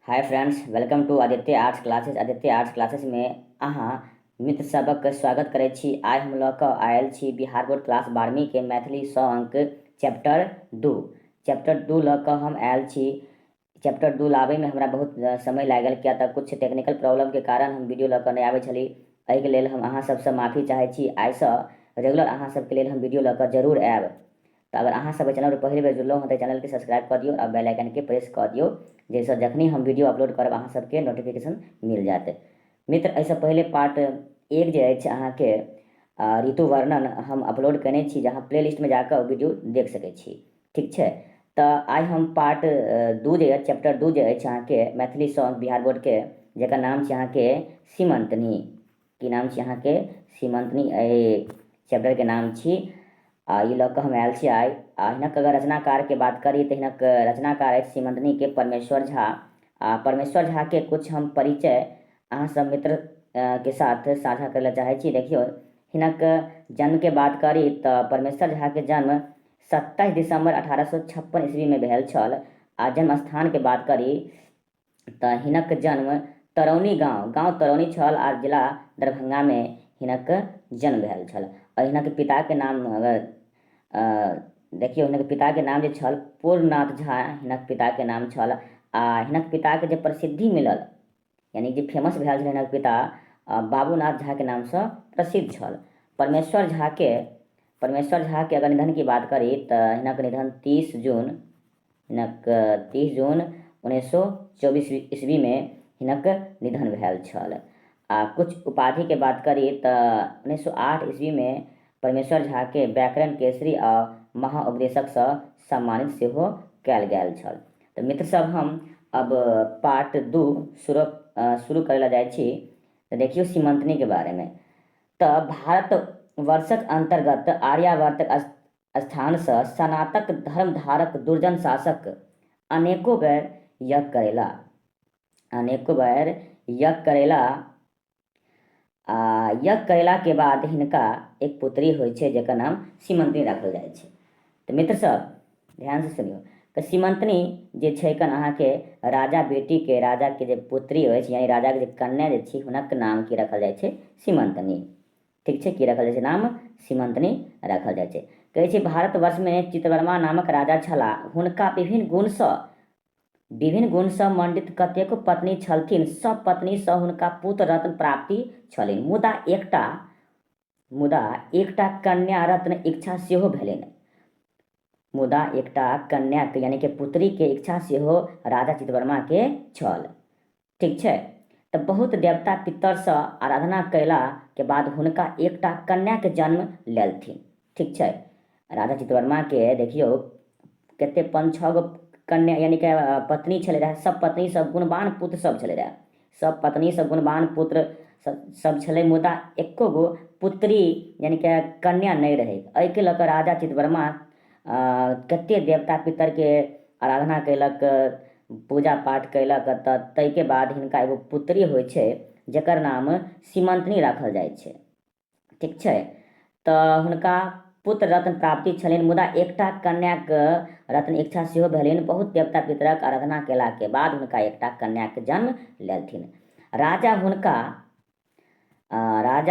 Hi friends, welcome to Aditya arts classes. Aditya arts classes में अहाँ मित्र सबक स्वागत करै छी। आइ हम लऽ कऽ आयल छी बिहार बोर्ड क्लास 12वीं के मैथिली 100 अंक चैप्टर 2 लऽ कऽ हम आयल छी। चैप्टर 2 लाबैमे हमरा बहुत समय लागल, किया तऽ कुछ टेक्निकल प्रॉब्लम के कारण हम वीडियो लऽ कऽ नहि आबै छली। एहिके लेल हम अहाँ सबसँ माफी चाहै छी। आइसँ रेगुलर अहाँ सबके लेल हम वीडियो लऽ कऽ जरूर आयब। तो अगर अहाँ सब चैनल पर पहली बेर जुड़लहुँ तऽ चैनल के सब्सक्राइब कर दियौ और बेल आइकन के प्रेस कर दियौ, जैसे जखनी हम वीडियो अपलोड करब अहाँ सबके नोटिफिकेशन मिल जाते। मित्र, ऐसे पहले पार्ट 1 जे अछि अहाँके ऋतु वर्णन हम अपलोड कने छी, जहाँ प्ले लिस्ट में जाकर वीडियो देख सकै छी। ठीक है, तो आज हम पार्ट 2 जे चैप्टर 2 जे अछि अहाँके मैथिली सॉन्ग बिहार बोर्ड के, जेकर नाम छै अहाँके सीमंतनी। की नाम छै अहाँके? सीमंतनी। चैप्टर के नाम छी। ई लऽ कऽ हम आयल छी आइ। हिनक अगर रचनाकार के बात करी तो हिनक रचनाकार अछि सीमंतनी के परमेश्वर झा। परमेश्वर झा के कुछ हम परिचय अहाँ सब मित्र के साथ साझा करले चाहे छी। देखियो, हिनक जन्म के बात करी तो परमेश्वर झा के जन्म 27 दिसंबर 1856 ईस्वी में भेल छल। आ जन्म स्थान के बात करी तो हिनक जन्म तरौनी गाँव तरौनी छल आ जिला दरभंगा में हिनक जन्म भेल छल। और हिनक पिता के नाम अगर देखियो, हिनक पिता के नाम जे छल पूर्णनाथ झा हिनक पिता के नाम छल। आ हिनक पिता के जे प्रसिद्धि मिलल, यानी जे फेमस भेल छल हिनक पिता बाबूनाथ झा के नाम से प्रसिद्ध छल। परमेश्वर झा के अगर निधन की बात करी तो हिनक निधन 30 जून 1924 ईस्वी में हिनक निधन भेल छल। कुछ उपाधि के बात करी तो 1908 ईस्वी में परमेश्वर झा के व्याकरण केसरी आ महाउपदेशक से सम्मानित सेहो कयल गेल छल। तो मित्र सब, हम अब पार्ट 2 शुरू करे ला जाए छी। तो देखियो सीमंतनी के बारे में। तो भारत वर्षक अंतर्गत आर्यावर्तक स्थान से सनातक धर्मधारक दुर्जन शासक अनेको बेर यज्ञ करेला। यज्ञ करेला के बाद हिनका एक पुत्री होइ छै, जेकर नाम सीमंतनी रखल जाए छै। तो मित्र सब ध्यान से सुनियो। तो सीमंतनी जे छै कन अहाँके राजा के जे पुत्री होइ छै, यानी राजा के जे कन्या जे छी, हुनक नाम की रखल जाए छै? सीमंतनी। ठीक है, की रखल जाए छै? नाम सीमंतनी रखल जाए छै। कहै छै भारतवर्ष में चित्रवर्मा नामक राजा छला। हुनका विभिन्न गुण सँ मंडित कतेको पत्नी छलथिन। सब पत्नी सँ हुनका पुत्र रत्न प्राप्ति छलनि, मुदा एकटा कन्या रत्न इच्छा सेहो भेलनि। मुदा एकटा कन्या यानी कि पुत्री के इच्छा सेहो राजा चितवर्मा के छल। ठीक है, तो बहुत देवता पितर से आराधना कैला के बाद हुनका एकटा कन्या के जन्म लेलथिन। ठीक है, राजा चितवर्मा के देखियो कते 5-6 गो कन्या यानी कि पत्नी छले रहे। सब पत्नी सब गुणवान पुत्र सब छले रहे। सब पत्नी सब गुणवान पुत्र सब छले, मुदा एको गो पुत्री यानी कि कन्या नहीं रहे। एहि के लऽ कऽ राजा चितवर्मा कते देवता पितर के आराधना कैलक, पूजा पाठ कैलक। तऽ ताहिके बाद हिनका एगो पुत्री होइ छै, जकर नाम सीमंतनी राखल जाइ छै। ठीक छै, तऽ हुनका पुत्र रत्न प्राप्ति छलनि, मुदा एकटा कन्याक रत्न इच्छा सेहो भेलनि। बहुत देवता पितरक आराधना केला के बाद हुनका एकटा कन्याक जन्म लेलथिन। राजा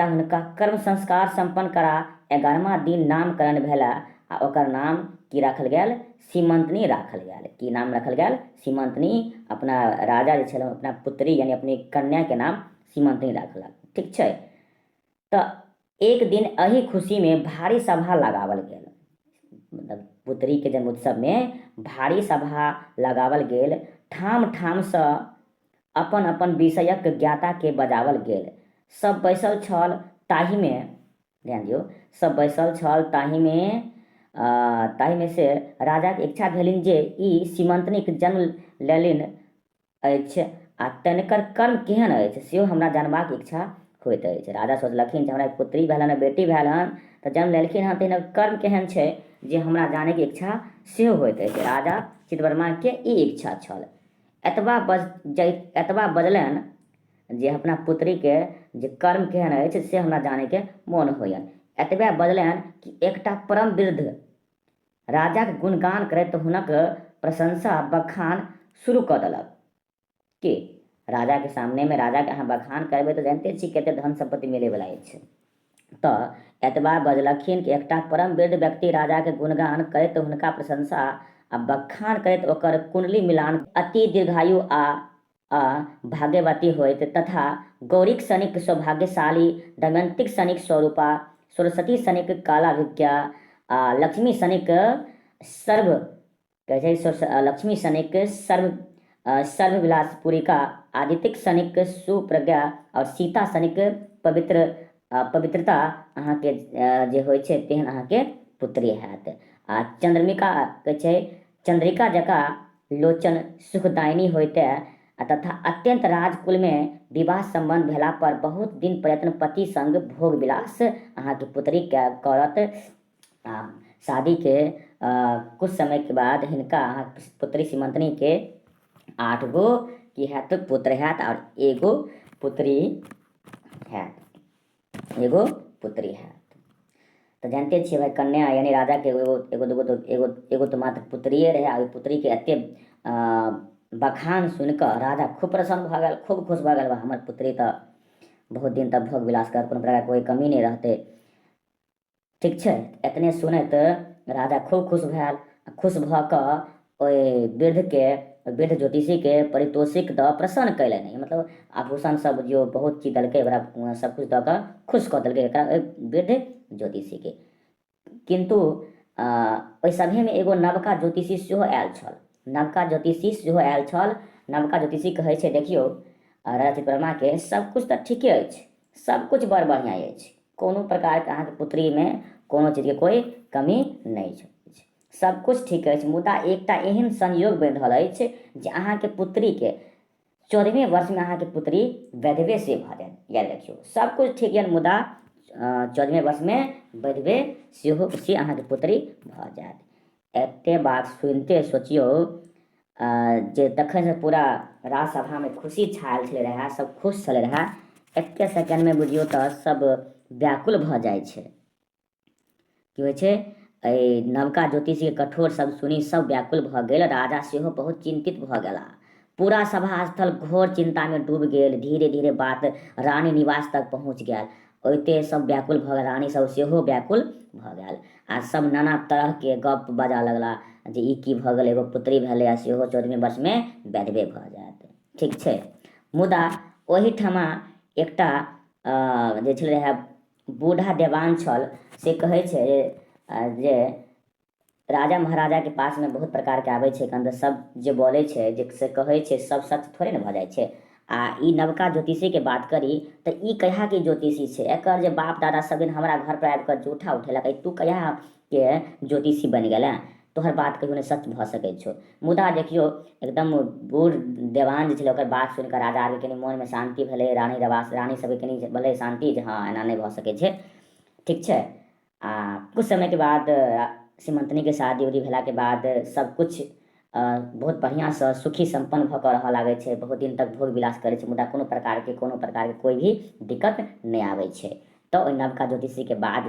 हुनका कर्म संस्कार संपन्न करा 11वां दिन नामकरण भेला आ ओकर नाम की राखल गेल? सीमंतनी राखल गेल। की नाम राखल गेल? सीमंतनी। अपना राजा जे छल अपना पुत्री यानी अपनी कन्या के नाम सीमंतनी राखलक। ठीक छै, तो एक दिन एही खुशी में भारी सभा लगावल गेल। मतलब पुत्री के जन्म उत्सव में भारी सभा लगावल गेल। ठाम ठाम से अपन अपन विषयक ज्ञाता के बजावल गेल। सब बैसल छल ताहि में, ध्यान दियौ, सब बैसल छल ताहि में से राजा के इच्छा भेलनि जे ई सीमंतनी के जन्म लेलनि अछि आ तनकर कर्म केहन अछि सेहो हमरा जानबाक इच्छा होइत अछि। राजा सोचलखिन जे हमरा पुत्री भेलनि, बेटी भेलनि, तऽ जन्म लेलखिन हँ, तऽ हिनकर कर्म केहन छै जे हमरा जाने के इच्छा सेहो होइत अछि। राजा चितवर्मा के ई इच्छा छल। एतबा बजलनि जे अपना पुत्री के जे कर्म केहन अछि से हमरा जाने के मोन होयन। एतबे बजलनि कि एकटा परम वृद्ध राजा के गुणगान करैत हुनक प्रशंसा बखान शुरू कऽ देलक। कि राजा के सामने में राजा के अहाँ बखान करबै तऽ जानिते छी कते धन सम्पत्ति मिलैवला अछि। तऽ एतबा बजलखिन कि एकटा परम वृद्ध व्यक्ति राजा के गुणगान करैत हुनका प्रशंसा आ बखान करैत ओकर कुंडली मिलान अति दीर्घायु आ भाग्यवती होइत तथा गौरीक सनिक सौभाग्यशाली, दमयंतीक सनिक स्वरूपा, सरस्वती सनिक कालाभिज्ञा आ लक्ष्मी सनिक सर्व कहै छै लक्ष्मी सनिक सर्वविलासपुरिका, आदित्यक सनिक सुप्रज्ञा और सीता सनिक पवित्रता अहाँके जे होइ छै तेहन अहाँके पुत्री हैत। आ चंद्रमिका कहै छै चंद्रिका जकाँ लोचन सुखदायिनी होइते तथा अत्यंत राजकुल में विवाह संबंध भेला पर बहुत दिन प्रयत्न पति संग भोग विलास अहाँके पुत्री के करत। शादी के कुछ समय के बाद हिनका पुत्री सीमंतनी के 8 गो की हैत पुत्र हैत और एगो पुत्री हैत, एगो पुत्री हैत। तो जानते छियै भाई कन्या यानी राजा के एगो तो मात्र पुत्रिये रहे। आ पुत्री के एते बखान सुनिकऽ राजा खूब प्रसन्न भऽ गेल, खूब खुश भऽ गेल, हमर पुत्री तऽ बहुत दिन तक भोग विलास कर, कोनो प्रकार कोई कमी नहीं रहते। ठीक छै, एतने सुनैत राजा खूब खुश भेल। खुश भऽ कऽ ओहि वृद्ध ज्योतिषी के पारितोषिक दऽ प्रसन्न कैलनि, मतलब आभूषण सब जो बहुत चीज देलकै ओकरा सब कुछ दऽ कऽ खुश कऽ देलकै एकरा वृद्ध ज्योतिषी के। किंतु ओहि सभेमे एगो नवका ज्योतिषी सेहो आयल छल। नवका ज्योतिषी सेहो आयल छल। नवका ज्योतिषी कहै छै देखियौ राजा चित्रवर्मा के सब कुछ तऽ ठीके अछि, सब कुछ बड़ बढ़िआँ अछि, कोनो प्रकार के अहाँके पुत्री में कोनो चीज के कोई कमी नहीं छै, सब कुछ ठीक अछि। मुदा एकटा एहन संयोग बनि रहल अछि जे अहाँके पुत्री के 14वें वर्ष में अहाँके पुत्री वैधवे से भऽ जायत। याद रखियौ सब कुछ ठीक यऽ, मुदा 14वें वर्ष में वैधवे सेहो से अहाँके पुत्री भऽ जायत। एते बात सुनते सोचियो जे तखन से पूरा राजसभा में खुशी छायल छलै रहै, सब खुश छलै रहै। एके सेकेंड में बुझियो तऽ सब व्याकुल भऽ जाइ छै। की होइ छै नवका ज्योतिषी के कठोर शब्द सुनी सब व्याकुल भऽ गेल। राजा सेहो बहुत चिंतित भऽ गेला। पूरा सभा स्थल घोर चिंता में डूब गेल। धीरे धीरे बात रानी निवास तक पहुँच गेल। ओते सब व्याकुल भऽ गेल, रानी सब सेहो व्याकुल भऽ गेल। आ सब नाना तरह के गप बाजा लगला जे ई की भऽ गेल, एगो पुत्री भेलै आ सेहो 14वें वर्ष में वैधवे भऽ जायत। ठीक छै, मुदा ओहिठमा एकटा जे छलै रहै बूढ़ा देवान छल से कहै छै जे राजा महाराजा के पास में बहुत प्रकार के आबै छै कंद, सब जे बोलै छै जे से कहै छै सब सच थोड़े ने भऽ जाइ छै। आ ई नवका ज्योतिषी के बात करी तऽ ई कहिया के ज्योतिषी छै, एकर जे बाप दादा सब दिन हमरा घर पर आबि कऽ जूठा उठेलक, तू कहिया के ज्योतिषी बनि गेलै, तोहर बात कहियो नहीं सच भऽ सकै छौ। मुदा देखियो एकदम बूढ़ देवान जे छलै ओकर बात सुनिकऽ राजा के कनि मोन में शांति भेलै। रानी सबके कनि भेलै शांति जे हाँ एना नहीं भऽ सकै छै। ठीक छै, कुछ समय के बाद सीमंतनी के शादी उदी भेला के बाद सब कुछ बहुत बढ़िया से सुखी संपन्न भऽ कऽ रहऽ लागै छै। बहुत दिन तक भोग विलास करै छै, मुदा कोनो प्रकार के कोई भी दिक्कत नहीं आबै छै। तो ओहि नवका ज्योतिषी के बाद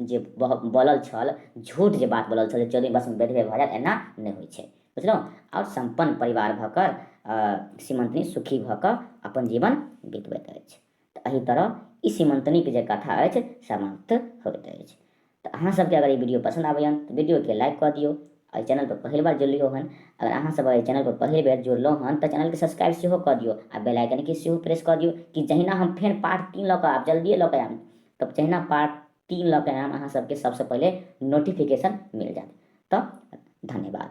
जे बोलल छल झूठ जे बात बोलल छल 14 वर्ष में वैधवे भऽ जायत, एना नहीं होइ छै, बुझलहुँ। और संपन्न परिवार भऽ कऽ सीमंतनी सुखी भऽ कऽ अपन जीवन बितबैत अछि। तऽ एही तरह ई सीमंतनी के जे कथा अछि समाप्त होइत अछि। तो अहाँ सबके अगर ये वीडियो पसंद आबैया तो वीडियो के लाइक कऽ दियौ। और चैनल पर पहली बार जुड़लियो हन, अगर अहाँ सब चैनल पर पहली बार जुड़लहुँ हन तो चैनल के सब्सक्राइब सेहो कऽ दियौ आ बेल आइकन के सेहो प्रेस कऽ दियौ कि जहिना हम फेर पार्ट 3 लऽ कऽ आब जल्दिए लऽ कऽ आयब, तब जहिना पार्ट 3 लऽ कऽ आयब अहाँ सबके सबसे पहले नोटिफिकेशन मिल जायत। तो धन्यवाद।